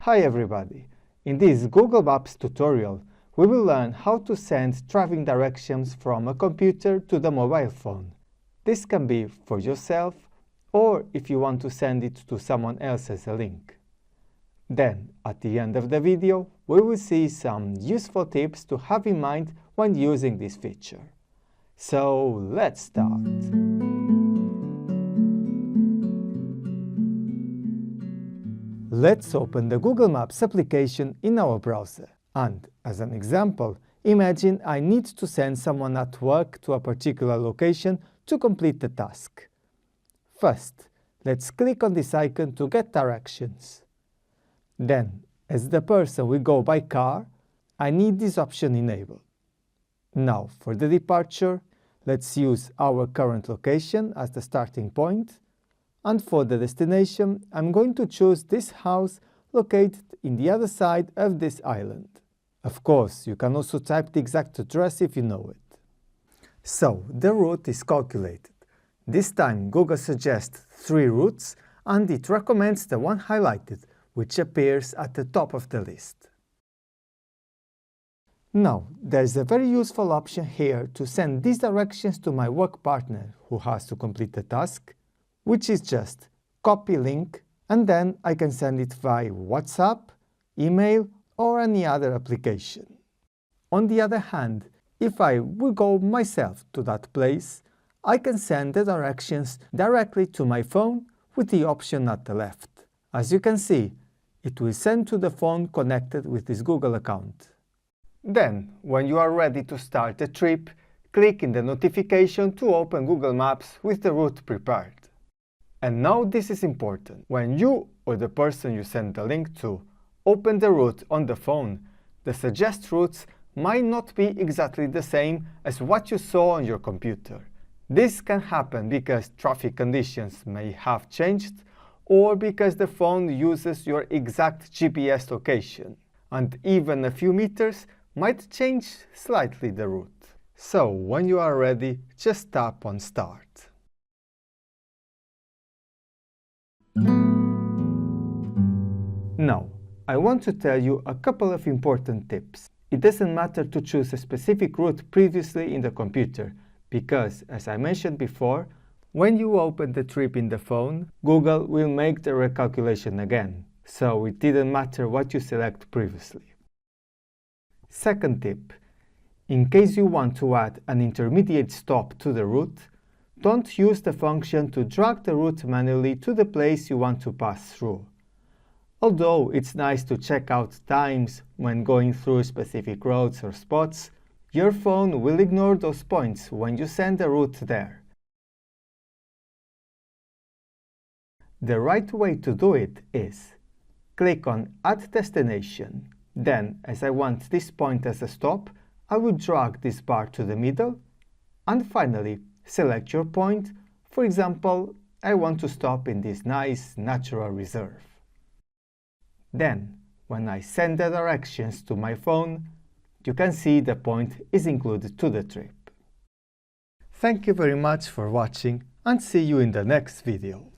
Hi everybody! In this Google Maps tutorial, we will learn how to send traveling directions from a computer to the mobile phone. This can be for yourself or if you want to send it to someone else as a link. Then, at the end of the video, we will see some useful tips to have in mind when using this feature. So, let's start! Let's open the Google Maps application in our browser. And, as an example, imagine I need to send someone at work to a particular location to complete the task. First, let's click on this icon to get directions. Then, as the person will go by car, I need this option enabled. Now, for the departure, let's use our current location as the starting point. And for the destination, I'm going to choose this house located in the other side of this island. Of course, you can also type the exact address if you know it. So, the route is calculated. This time, Google suggests 3 routes, and it recommends the one highlighted, which appears at the top of the list. Now, there's a very useful option here to send these directions to my work partner who has to complete the task, which is just copy link, and then I can send it via WhatsApp, email, or any other application. On the other hand, if I will go myself to that place, I can send the directions directly to my phone with the option at the left. As you can see, it will send to the phone connected with this Google account. Then, when you are ready to start the trip, click in the notification to open Google Maps with the route prepared. And now this is important. When you or the person you send the link to open the route on the phone, the suggested routes might not be exactly the same as what you saw on your computer. This can happen because traffic conditions may have changed or because the phone uses your exact GPS location, and even a few meters might change slightly the route. So, when you are ready, just tap on Start. Now, I want to tell you a couple of important tips. It doesn't matter to choose a specific route previously in the computer, because, as I mentioned before, when you open the trip in the phone, Google will make the recalculation again, so it didn't matter what you select previously. Second tip, in case you want to add an intermediate stop to the route, don't use the function to drag the route manually to the place you want to pass through. Although it's nice to check out times when going through specific roads or spots, your phone will ignore those points when you send the route there. The right way to do it is click on Add Destination. Then, as I want this point as a stop, I will drag this bar to the middle. And finally, select your point. For example, I want to stop in this nice natural reserve. Then, when I send the directions to my phone, you can see the point is included to the trip. Thank you very much for watching, and see you in the next video.